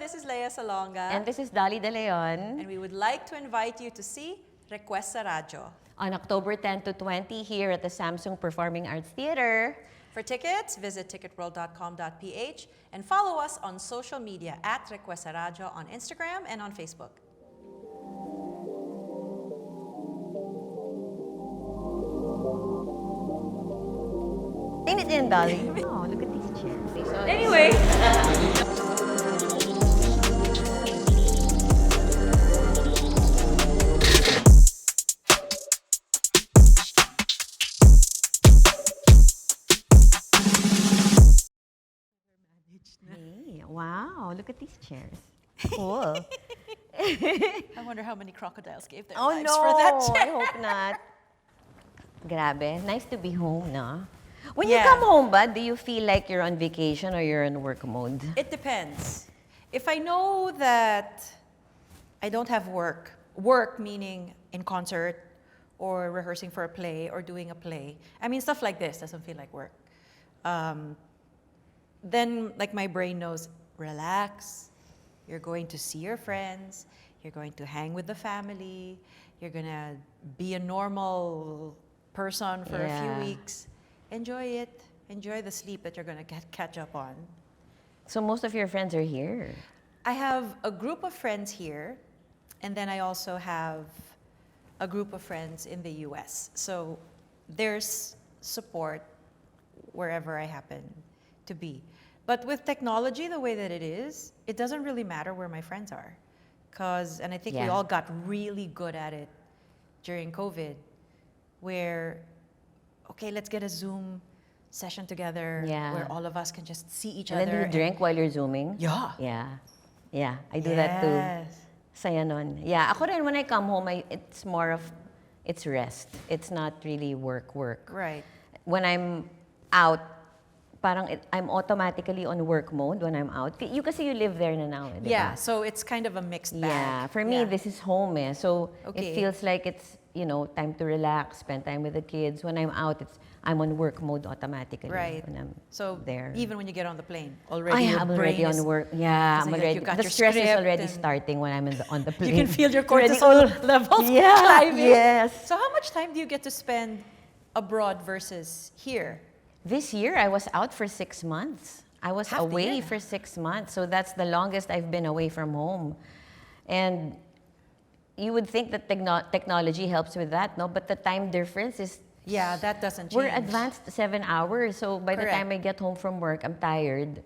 this is Leia Salonga. And this is Dolly De Leon. And we would like to invite you to see Request sa Radyo. On October 10 to 20 here at the Samsung Performing Arts Theater. For tickets, visit ticketworld.com.ph and follow us on social media at Request sa Radyo on Instagram and on Facebook. Ain't it in, Dolly? Oh, look at these chairs. Anyway. Hey, wow, look at these chairs. Cool. I wonder how many crocodiles gave their lives no, for that chair. I hope not. Grabe, nice to be home, no? When you come home, ba, do you feel like you're on vacation or you're in work mode? It depends. If I know that I don't have work meaning in concert or rehearsing for a play or doing a play, I mean stuff like this doesn't feel like work. Then like my brain knows, relax, you're going to see your friends, you're going to hang with the family, you're gonna be a normal person for a few weeks. Enjoy it. Enjoy the sleep that you're gonna catch up on. So most of your friends are here? I have a group of friends here, and then I also have a group of friends in the US. So there's support wherever I happen to be. But with technology the way that it is, it doesn't really matter where my friends are. And I think we all got really good at it during COVID, where, okay, let's get a Zoom session together where all of us can just see each other. And then do you drink while you're Zooming? Yeah. Yeah. Yeah, I do that too. Saya nun. Yeah, ako rin, when I come home, it's more of, it's rest. It's not really work. Right. When I'm out, parang I'm automatically on work mode when I'm out. Kasi you live there na now, di ba? Yeah, so it's kind of a mixed bag. Yeah, for me, this is home eh. So it feels like it's, time to relax, spend time with the kids. When I'm out, I'm on work mode automatically. Right. When I'm so there. Even when you get on the plane, already I'm already on work. Yeah, I'm already. Like the stress is already starting when I'm on the plane. You can feel your cortisol levels climbing. Yes. So how much time do you get to spend abroad versus here? This year, I was out for 6 months. I was away for 6 months. So that's the longest I've been away from home. And you would think that technology helps with that, no? But the time difference is... Yeah, that doesn't change. We're advanced 7 hours. So by the time I get home from work, I'm tired.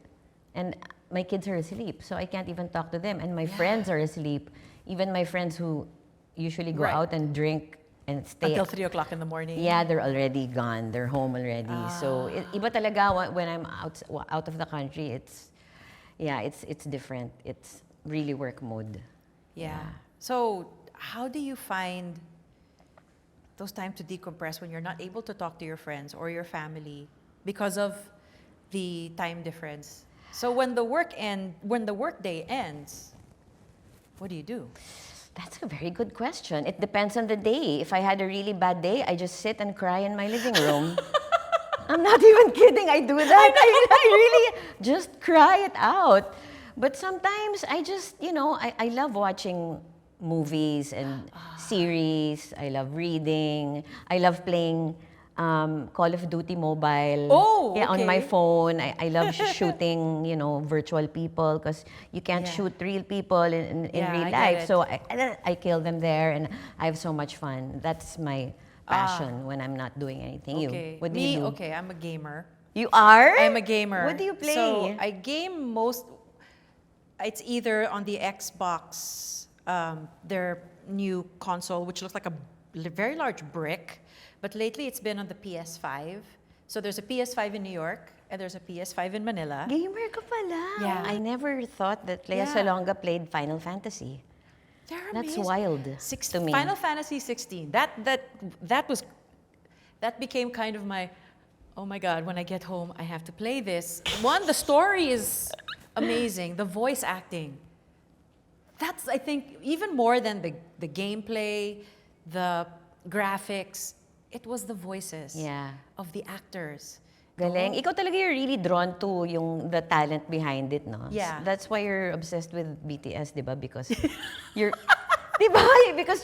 And my kids are asleep. So I can't even talk to them. And my friends are asleep. Even my friends who usually go out and drink and stay until 3 o'clock in the morning. Yeah, they're already gone. They're home already. So iba talaga when I'm out of the country. It's different. It's really work mode. Yeah. So how do you find those time to decompress when you're not able to talk to your friends or your family because of the time difference? So when the work day ends, what do you do? That's a very good question. It depends on the day. If I had a really bad day, I just sit and cry in my living room. I'm not even kidding. I do that. I really just cry it out. But sometimes I just, I love watching movies and series. I love reading. I love playing Call of Duty Mobile. On my phone. I love shooting, virtual people because you can't shoot real people in real life. So I kill them there and I have so much fun. That's my passion when I'm not doing anything. Okay. What do you do? Okay, I'm a gamer. You are? I'm a gamer. What do you play? So I game it's either on the Xbox, their new console, which looks like a very large brick. But lately, it's been on the PS5. So there's a PS5 in New York, and there's a PS5 in Manila. Gamer ka pala. Yeah. I never thought that Leia Salonga played Final Fantasy. That's wild to me. Final Fantasy 16. That became kind of my, oh my God, when I get home, I have to play this. One, the story is amazing. The voice acting. That's, I think, even more than the gameplay, the graphics. It was the voices of the actors. Galing. Ikaw talaga you're really drawn to the talent behind it, no? Yeah. That's why you're obsessed with BTS, di ba? Because you're, di ba? Because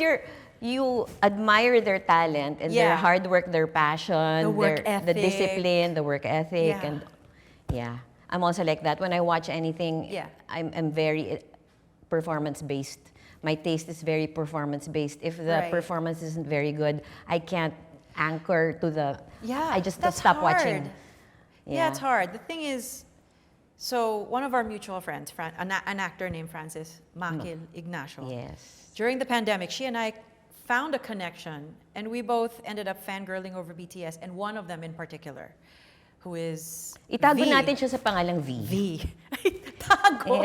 you admire their talent and their Yeah. hard work, their passion, The work the ethic. discipline, the work ethic, Yeah. and yeah. I'm also like that. When I watch anything, Yeah. I'm very performance-based. My taste is very performance-based. If the Right. performance isn't very good, I can't anchor to the... Yeah, I just that's stop hard. watching. Yeah, it's hard. The thing is, so one of our mutual friends, an actor named Franz Ignacio, Yes. during the pandemic, she and I found a connection, and we both ended up fangirling over BTS, and one of them in particular, who is Itago V. natin siya sa pangalang V. V. Itago.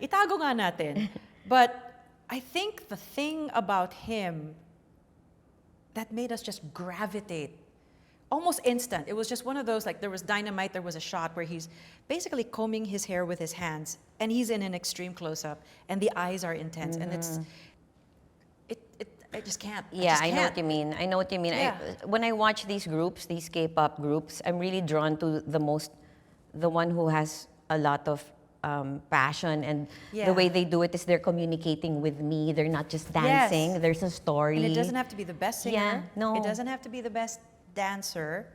Itago nga natin. But I think the thing about him that made us just gravitate, almost instant. It was just one of those, like there was dynamite, there was a shot where he's basically combing his hair with his hands, and he's in an extreme close-up, and the eyes are intense, and I just can't. Yeah, I know can't. what you mean. I know what you mean. Yeah. When I watch these groups, these K-pop groups, I'm really drawn to the one who has a lot of passion, and Yeah. the way they do it is they're communicating with me. They're not just dancing. Yes. There's a story. And it doesn't have to be the best singer. Yeah, no. It doesn't have to be the best dancer.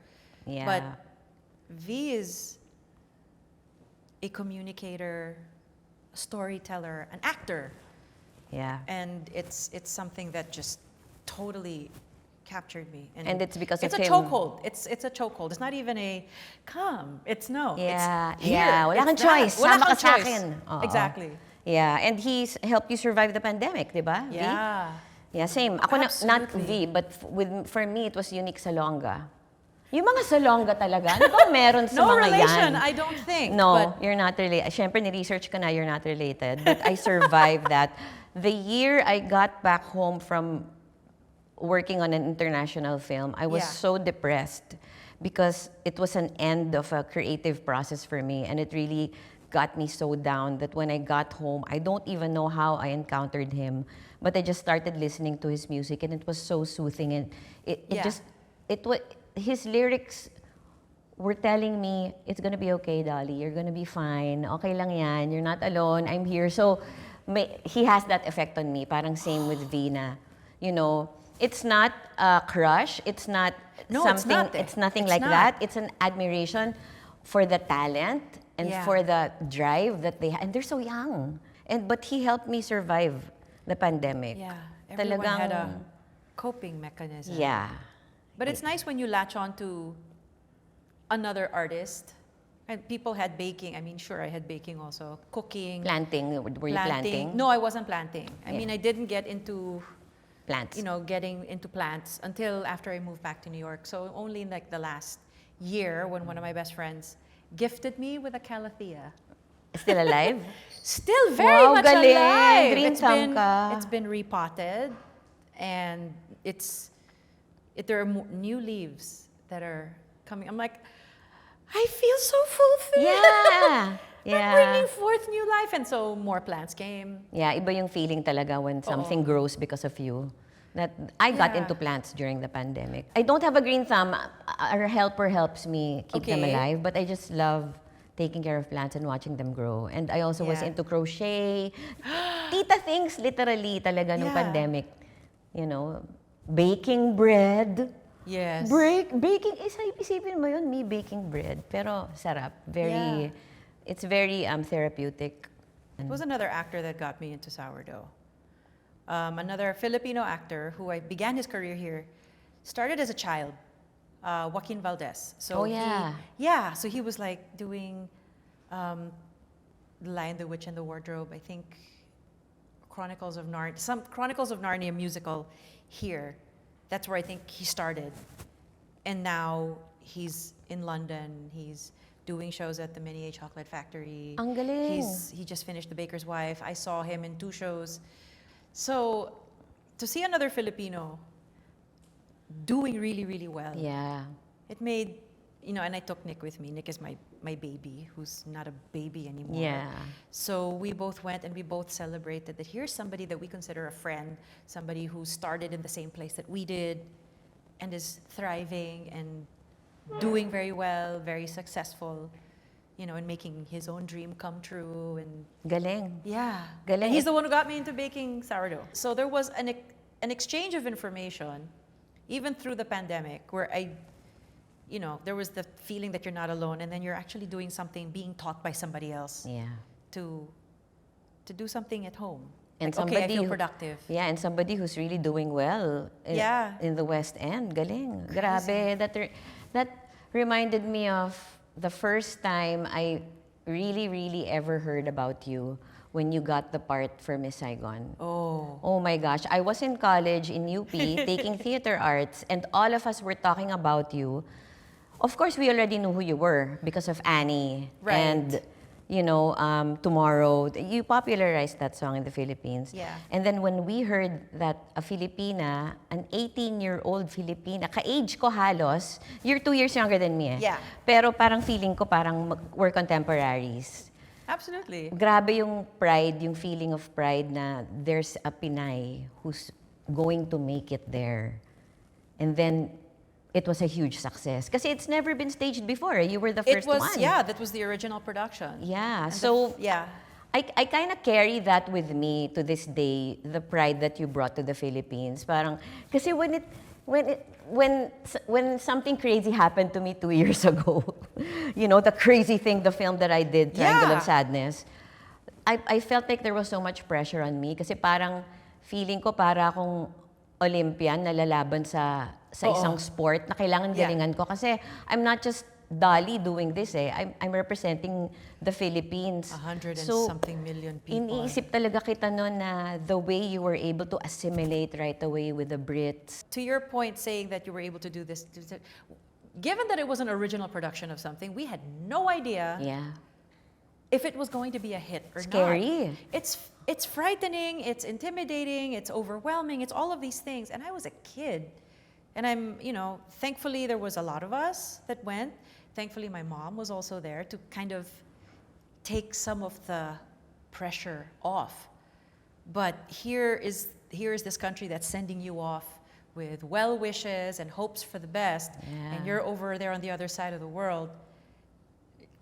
Yeah. But V is a communicator, a storyteller, an actor. Yeah. And it's something that just totally captured me. And it's because it's of a him. chokehold. It's a chokehold. It's not even a come. It's no. Yeah, It's here. yeah. Wala kang It's that. choice. Wala Sama kang ka sa choice. akin. Oo. Exactly. Yeah, and he's helped you survive the pandemic, di ba? V? Yeah. Yeah, same. Ako not Absolutely. V, but for me, it was unique Salonga. Yung mga Salonga talaga, ano bang meron sa No mga relation, yan? I don't think. No, But you're not related. Siyempre, ni-research ko na, you're not related. But I survived that. The year I got back home from working on an international film, I was Yeah. so depressed because it was an end of a creative process for me, and it really got me so down that when I got home, I don't even know how I encountered him, but I just started listening to his music, and it was so soothing, and Yeah. his lyrics were telling me, it's gonna be okay, Dolly, you're gonna be fine, okay lang yan, you're not alone, I'm here. So he has that effect on me, parang same with Vina, you know. It's not a crush, it's not No, it's something, not. it's nothing It's like not. that. It's an admiration for the talent and Yeah. for the drive that they have. And they're so young. But he helped me survive the pandemic. yeah, everyone Talagang, had a coping mechanism. yeah. But it's nice when you latch on to another artist. And people had baking. I mean, sure, I had baking also. Cooking, Planting, were you planting? No, I wasn't planting. I Yeah. mean, I didn't get into, Plants. getting into plants until after I moved back to New York. So only in like the last year when one of my best friends gifted me with a calathea. Still alive? Still very Wow, much galing. alive. Green thumb ka. It's been repotted, and there are new leaves that are coming. I'm like, I feel so fulfilled. Yeah. I'm Yeah. bringing forth new life, and so more plants came. Yeah, iba yung feeling talaga when something grows because of you. That I got Yeah. into plants during the pandemic. I don't have a green thumb. Our helper helps me keep them Okay. alive, but I just love taking care of plants and watching them grow. And I also was Yeah. into crochet. Tita things, literally, talaga, nung Yeah. pandemic. You know, baking bread. Yes. Baking, isipin mo yun, me baking bread. Pero sarap. Yeah. It's very therapeutic. It was another actor that got me into sourdough. Another Filipino actor who I began his career here, started as a child, Joaquin Valdez. So Oh, yeah. So he was like doing The Lion, the Witch, and the Wardrobe, I think some Chronicles of Narnia musical here. That's where I think he started. And now he's in London. He's doing shows at the Mini A Chocolate Factory. Ang galing. He just finished The Baker's Wife. I saw him in 2 shows. So to see another Filipino doing really, really well, Yeah. it made, and I took Nick with me. Nick is my baby, who's not a baby anymore. Yeah. So we both went and we both celebrated that here's somebody that we consider a friend, somebody who started in the same place that we did and is thriving and doing very well, very successful, you know, and making his own dream come true. And Galing. yeah, Galing. and he's the one who got me into baking sourdough. So there was an exchange of information, even through the pandemic, where you know, there was the feeling that you're not alone, and then you're actually doing something, being taught by somebody else Yeah. to do something at home. And Like, okay, I feel who- productive. Yeah, and somebody who's really doing well in the West End. Galing. Grabe. That reminded me of the first time I really, really ever heard about you when you got the part for Miss Saigon. Oh my gosh. I was in college in UP taking theater arts, and all of us were talking about you. Of course, we already knew who you were because of Annie. Right. And, you know, Tomorrow. You popularized that song in the Philippines. Yeah. And then when we heard that a Filipina, an 18-year-old Filipina, ka-age ko halos, you're 2 years younger than me eh. Yeah. Pero parang feeling ko parang we're contemporaries. Absolutely. Grabe yung pride, yung feeling of pride na there's a Pinay who's going to make it there. And then it was a huge success. Kasi it's never been staged before. You were the first one. Yeah, that was the original production. Yeah. And So yeah. I kind of carry that with me to this day, the pride that you brought to the Philippines. Parang, kasi when something crazy happened to me 2 years ago, you know, the crazy thing, the film that I did, Triangle Yeah. of Sadness, I felt like there was so much pressure on me kasi parang feeling ko para akong Olympian na lalaban sa isang sport na kailangan Yeah. galingan ko kasi I'm not just Dolly doing this eh. I'm representing the Philippines. 100 and So, something million people. iniisip talaga kita noon na the way you were able to assimilate right away with the Brits. To your point, saying that you were able to do this, given that it was an original production of something, we had no idea Yeah. if it was going to be a hit or Scary. not. It's frightening, it's intimidating, it's overwhelming, it's all of these things. And I was a kid. And thankfully there was a lot of us that went. Thankfully my mom was also there to kind of take some of the pressure off. But here is this country that's sending you off with well wishes and hopes for the best. Yeah. And you're over there on the other side of the world,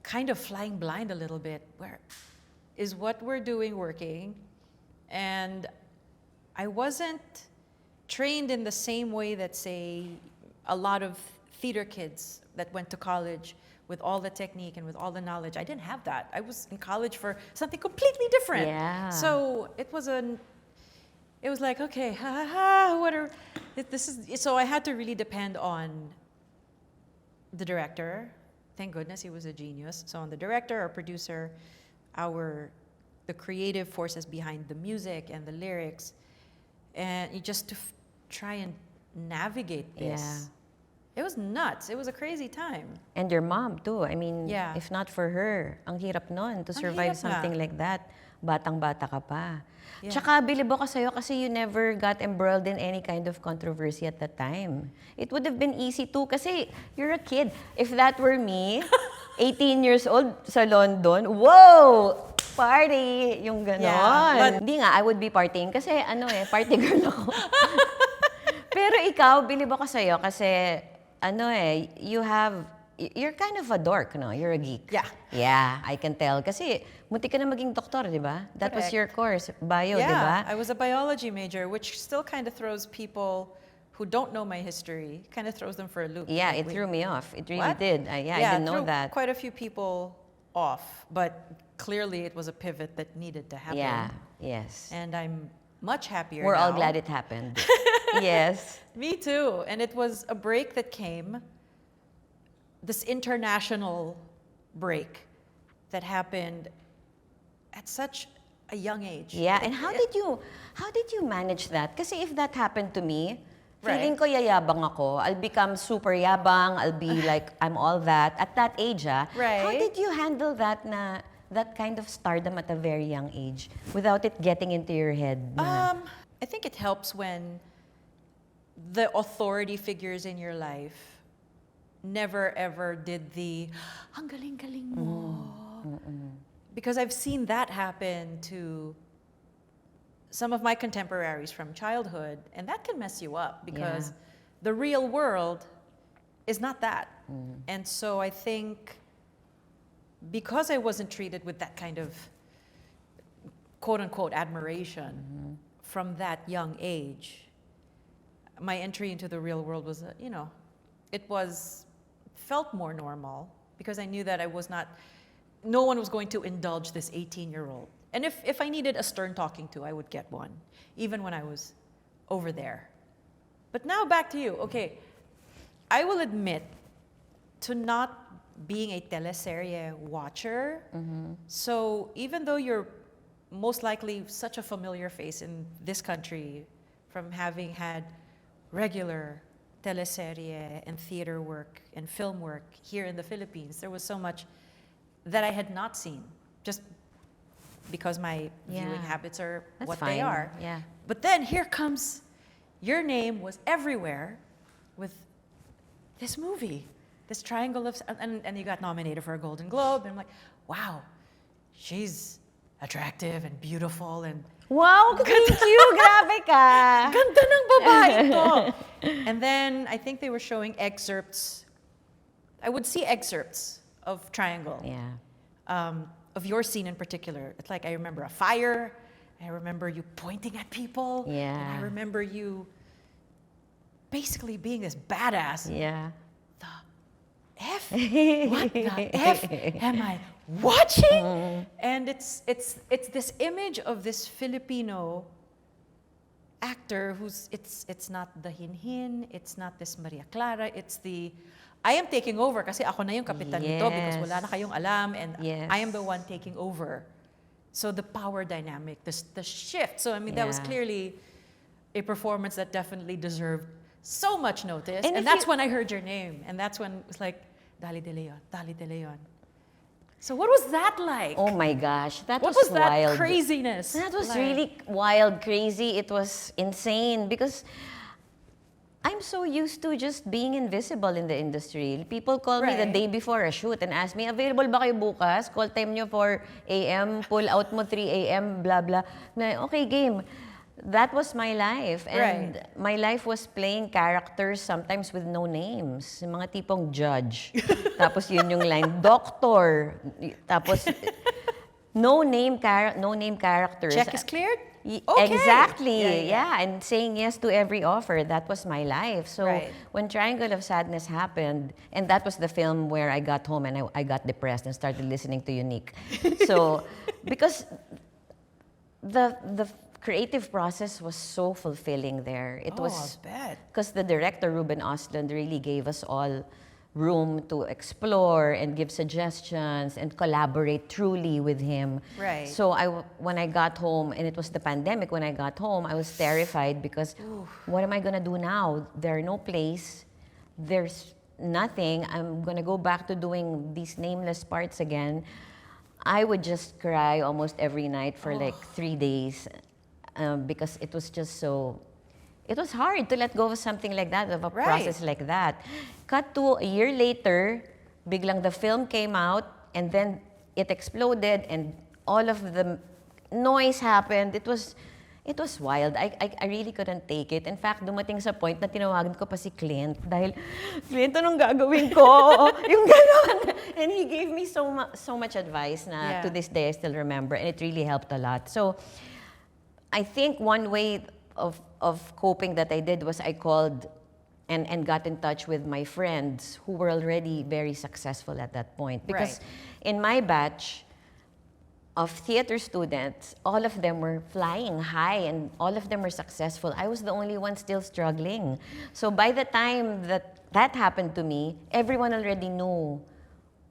kind of flying blind a little bit. Where is what we're doing working? And I wasn't trained in the same way that, say, a lot of theater kids that went to college with all the technique and with all the knowledge. I didn't have that. I was in college for something completely different. Yeah. So it was like, okay, so I had to really depend on the director. Thank goodness he was a genius. So on the director, our producer, the creative forces behind the music and the lyrics, and just to try and navigate this. Yeah. It was nuts. It was a crazy time. And your mom too. I mean, Yeah. if not for her, ang hirap nun to Ang survive hirap something nga. like that. Batang-bata ka pa. Yeah. Tsaka bilib ako sa'yo kasi you never got embroiled in any kind of controversy at that time. It would have been easy too kasi you're a kid. If that were me, 18 years old sa London, whoa! Party! Yung ganon. Yeah, Hindi nga, I would be partying kasi party girl ako. Pero ikaw, bilib ako sa'yo kasi you're kind of a dork, no? You're a geek. Yeah. Yeah, I can tell. Kasi munti ka na maging doktor, di ba? That was Correct. your course, bio, di Yeah, ba? I was a biology major, which still kind of throws people who don't know my history, kind of throws them for a loop. Yeah, Like, it threw me off. It really What? did. I didn't know threw that. quite a few people off, but clearly it was a pivot that needed to happen. Yeah, yes. And I'm much happier We're all now. glad it happened. Yes. Me too. And it was a break that came, this international break that happened at such a young age. Yeah, and how did you manage that? Kasi if that happened to me, feeling Right. ko yayabang ako. I'll become super yabang. I'll be like, I'm all that. At that age, How Right. did you handle that kind of stardom at a very young age without it getting into your head? I think it helps when the authority figures in your life never ever did ang galing-galing mo. Because I've seen that happen to some of my contemporaries from childhood, and that can mess you up because Yeah. the real world is not that. And so I think because I wasn't treated with that kind of quote unquote admiration from that young age, my entry into the real world was, felt more normal because I knew that no one was going to indulge this 18-year-old. And if I needed a stern talking to, I would get one, even when I was over there. But now back to you. Okay, I will admit to not being a teleserye watcher. So even though you're most likely such a familiar face in this country from having had regular teleserye and theater work and film work here in the Philippines, there was so much that I had not seen just because my viewing habits are what they are. Yeah. But then here comes, your name was everywhere with this movie, this triangle of, and you got nominated for a Golden Globe, and I'm like, wow, she's attractive and beautiful and Wow, thank you! Grabe ka! ganda ng babae to. And then I think they were showing excerpts. I would see excerpts of Triangle. Yeah. Of your scene in particular. It's like I remember a fire. I remember you pointing at people. Yeah. And I remember you basically being this badass. Yeah. The F? What the F am I watching? And it's this image of this Filipino actor who's it's not the hinhin, it's not this Maria Clara, it's the I am taking over kasi ako na yung kapitan nito because wala na kayong alam and I am the one taking over. So the power dynamic, the shift. So I mean that was clearly a performance that definitely deserved so much notice. And that's when I heard your name. And that's when it was like, Dolly De Leon, Dolly De Leon. So what was that like? Oh my gosh, that what was that wild. Craziness? That was like? really wild, crazy. It was insane because I'm so used to just being invisible in the industry. People call me the day before a shoot and ask me, available ba kayo bukas? Call time nyo 4 a.m., pull out mo 3 a.m., blah, blah. Okay, game. That was my life. And my life was playing characters sometimes with no names. Yung mga tipong judge. Tapos yun yung line, doctor. Tapos no name characters. Check is cleared? Okay. Exactly. Yeah. And saying yes to every offer. That was my life. So when Triangle of Sadness happened, and that was the film where I got home and I got depressed and started listening to Unique. So because the creative process was so fulfilling there. It was because the director Ruben Ostlund really gave us all room to explore and give suggestions and collaborate truly with him. Right. So when I got home, and it was the pandemic when I got home, I was terrified because what am I gonna do now? There are no plays. There's nothing. I'm gonna go back to doing these nameless parts again. I would just cry almost every night for like 3 days because it was just so... It was hard to let go of something like that, of a process like that. Cut to a year later, biglang the film came out, and then it exploded, and all of the noise happened. It was wild. I really couldn't take it. In fact, dumating sa point na tinawagan ko pa si Clint dahil, Clint, anong gagawin ko? Yung gano'n. And he gave me so much advice na to this day I still remember, and it really helped a lot. So I think one way of coping that I did was I called and got in touch with my friends who were already very successful at that point. Because in my batch of theater students, all of them were flying high and all of them were successful. I was the only one still struggling. So by the time that happened to me, everyone already knew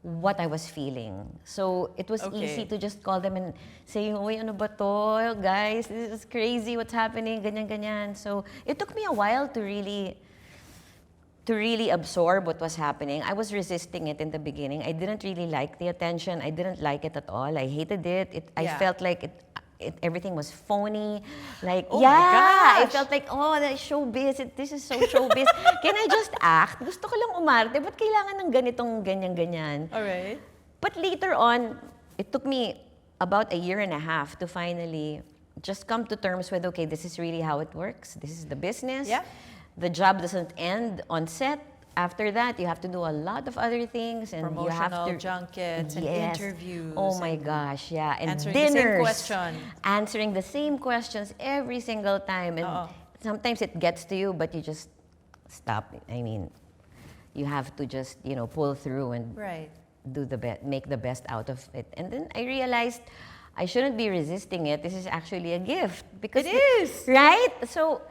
what I was feeling. So it was easy to just call them and say, "Uy, ano ba to? Guys, this is crazy. What's happening? Ganyan, ganyan." So it took me a while to really absorb what was happening. I was resisting it in the beginning. I didn't really like the attention. I didn't like it at all. I hated it. I felt like everything was phony. Like, my gosh. I felt like, the showbiz. This is so showbiz. Can I just act? Gusto ko lang umarte. Ba't kailangan ng ganitong ganyan-ganyan? All right. But later on, it took me about a year and a half to finally just come to terms with, okay, this is really how it works. This is the business. Yeah. The job doesn't end on set. after that, you have to do a lot of other things, and you have Promotional to junkets and Yes. interviews. Oh my and gosh, yeah, and answering the same dinners, question. answering the same questions every single time, and Oo. sometimes it gets to you, but you just stop. I mean, you have to just pull through and Right. do make the best out of it. And then I realized I shouldn't be resisting it. This is actually a gift because It is. right. So,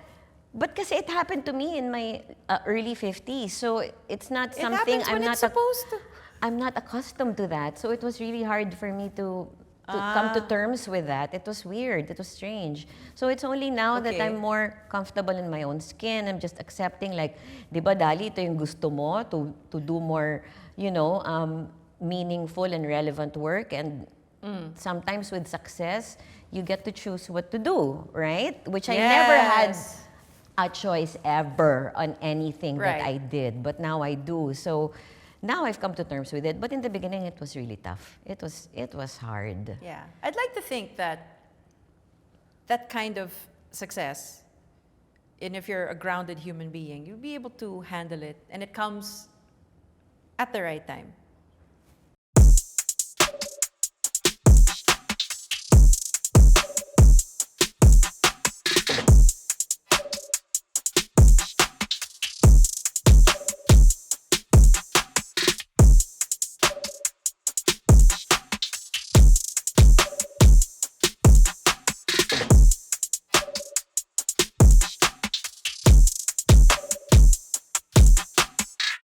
but kasi it happened to me in my early 50s. So it's not It something happens when it's supposed to. I'm not accustomed to that. So it was really hard for me to come to terms with that. It was weird. It was strange. So it's only now that Okay. I'm more comfortable in my own skin. I'm just accepting like, di ba, Dali, ito yung gusto mo to do more, meaningful and relevant work. And sometimes with success, you get to choose what to do, right? Which I never had Yes. a choice ever on anything that Right. I did, but now I do. So now I've come to terms with it. But in the beginning, it was really tough. It was hard. Yeah. I'd like to think that that kind of success, and if you're a grounded human being, you'll be able to handle it, and it comes at the right time.